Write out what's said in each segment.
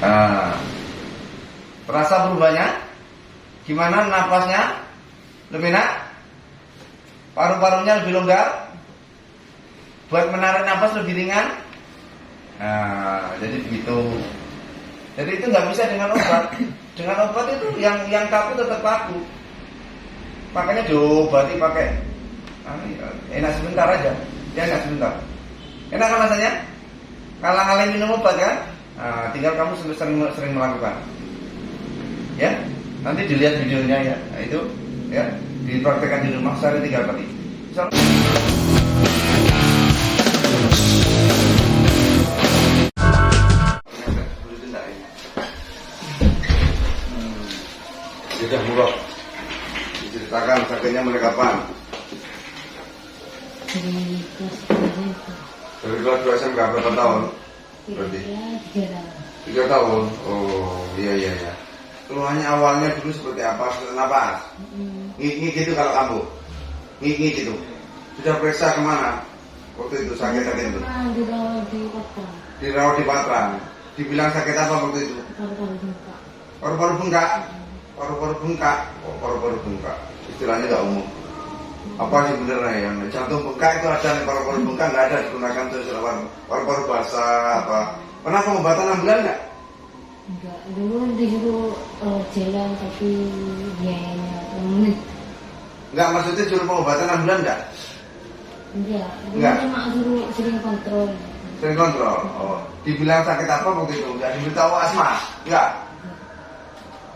Nah, terasa berubahnya? Gimana napasnya? Lebih enak? Paru-parunya lebih longgar? Buat menarik napas lebih ringan? Nah, jadi begitu. Jadi itu nggak bisa dengan obat. Dengan obat itu yang kaku tetap kaku. Makanya diobati pakai enak sebentar aja. Ya enak sebentar. Enak kan rasanya? Kalang-kaling minum obat kan? Nah, tinggal kamu sering melakukan. Ya, nanti dilihat videonya ya. Nah, itu ya dipraktekkan di rumah sehari 3 kali. Sudah murah. Diceritakan sakitnya mulai kapan? Dari kelas 2 SMK berapa tahun? Berarti 3 tahun. Oh iya. Keluhannya awalnya dulu seperti apa? Sesak napas. Ngik gitu kalau kamu. Ngik gitu. Sudah periksa kemana? Waktu itu sakit itu. Dirawat di Patrang. Dibilang sakit apa waktu itu? Paru-paru bengkak. Paru-paru bengkak. Istilahnya nggak umum. Apa sih benernya yang jantung bengkak itu ada, paru-paru bengkak nggak ada, digunakan tuh paru-paru basah apa. Pernah pengobatan 6 bulan nggak? Enggak, dulu disuruh jalan tapi biayanya menit. Enggak, maksudnya suruh pengobatan 6 bulan nggak? Enggak, cuma suruh sering kontrol. Sering kontrol. Oh, dibilang sakit apa waktu itu? Nggak diberitahu asma? Nggak.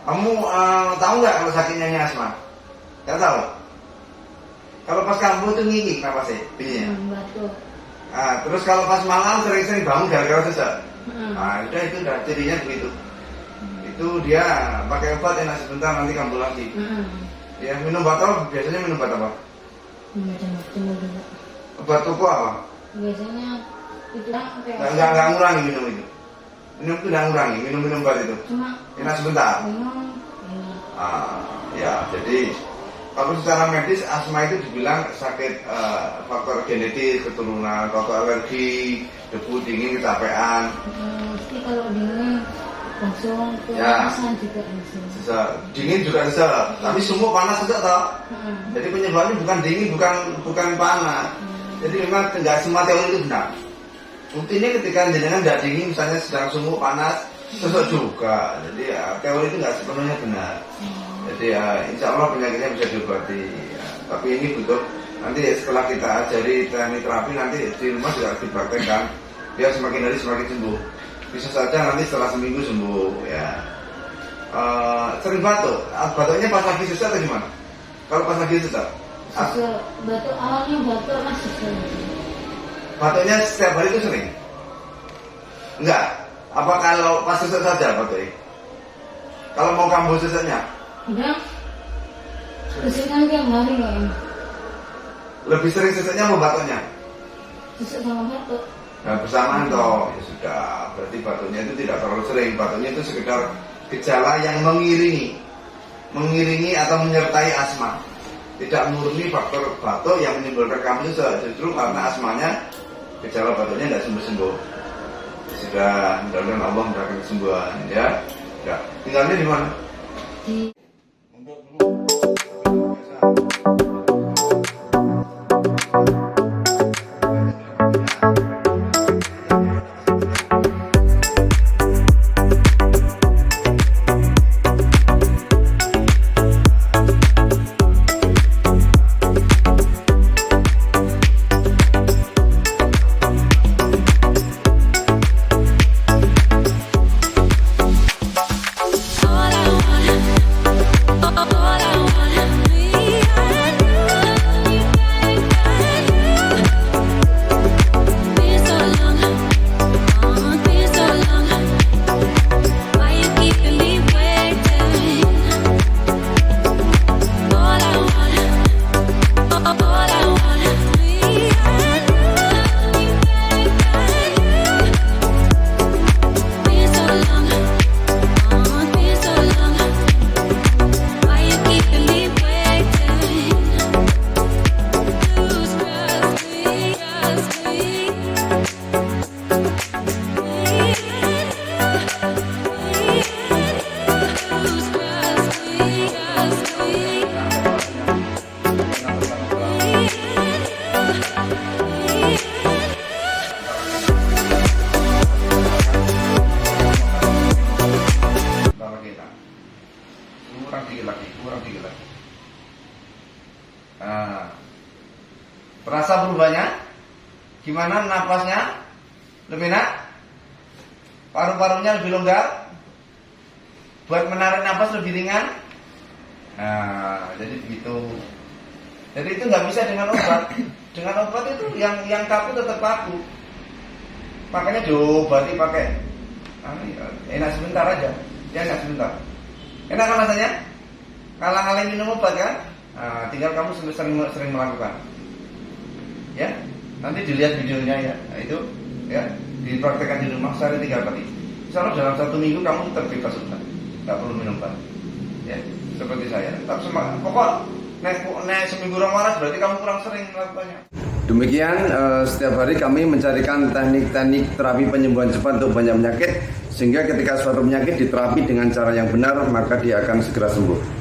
Kamu tahu nggak kalau sakitnya ini asma? Nggak tahu. Kalau pas kamu itu ngikik kenapa sih? Batuk. Nah, terus kalau pas malam sering-sering bangun gara-gara sesak. Nah, itu udah jadinya begitu. Itu dia pakai obat enak sebentar nanti kambuh lagi. Ya minum obat biasanya minum obat apa? Macam-macam. Obat toko apa? Biasanya itu Nggak ngurangi minum itu. Minum itu nggak ngurangi minum obat itu. Cuma enak sebentar. minum. Ya jadi kalau secara medis asma itu dibilang sakit faktor genetik, keturunan, faktor alergi, debu, dingin, kecapean. Mesti kalau dingin langsung kepanasan juga bisa. Dingin juga bisa, tapi semua panas juga toh. Jadi penyebabnya bukan dingin, bukan panas. Jadi memang tidak semua teori itu benar. Buktinya ketika jenengan tidak dingin, misalnya sedang sumuk panas, sesek juga. Jadi teori itu nggak sepenuhnya benar. Jadi insya Allah penyakitnya bisa diobati. Tapi ini butuh nanti setelah kita ajari teknik terapi nanti di rumah juga dipraktekkan. Biar semakin hari semakin sembuh. Bisa saja nanti setelah seminggu sembuh ya. Sering batuk. Batuknya pas lagi sesak atau gimana? Kalau pas lagi sesak? Batuk awalnya batuk kan sesak. Batuknya setiap hari itu sering? Enggak. Apa kalau pas sesak saja batuknya? Kalau mau kambuh sesaknya? Udah. Seseknya tiap hari kayaknya. Lebih sering sesaknya apa batuknya? Sesek sama batuk. Nah bersamaan toh ya sudah. Berarti batuknya itu tidak terlalu sering. Batuknya itu sekedar gejala yang mengiringi atau menyertai asma. Tidak murni faktor batuk yang menimbulkan kamu justru karena asmanya gejala batuknya tidak sembuh-sembuh. Sudah, mudah-mudahan Allah memberikan kesembuhan ya. Ya, tinggalnya di mana? Di all I Terasa perubahannya? Gimana napasnya? Lebih enak? Paru-parunya lebih longgar? Buat menarik napas lebih ringan? Nah, jadi begitu. Jadi itu nggak bisa dengan obat. Dengan obat itu yang kaku tetap kaku. Makanya diobati pakai enak sebentar aja. Ya enak sebentar. Enak kan rasanya? Kalang-kalang minum obat kan? Nah, tinggal kamu sering melakukan. Ya, nanti dilihat videonya ya. Nah, itu ya dipraktekkan di rumah sehari 3 kali. Misalnya dalam 1 minggu kamu terbebas sudah, nggak perlu minum obat. Ya, seperti saya. Tetap semangat. Pokok nek seminggu orang waras berarti kamu kurang sering melakukannya. Demikian setiap hari kami mencarikan teknik-teknik terapi penyembuhan cepat untuk banyak penyakit, sehingga ketika suatu penyakit diterapi dengan cara yang benar maka dia akan segera sembuh.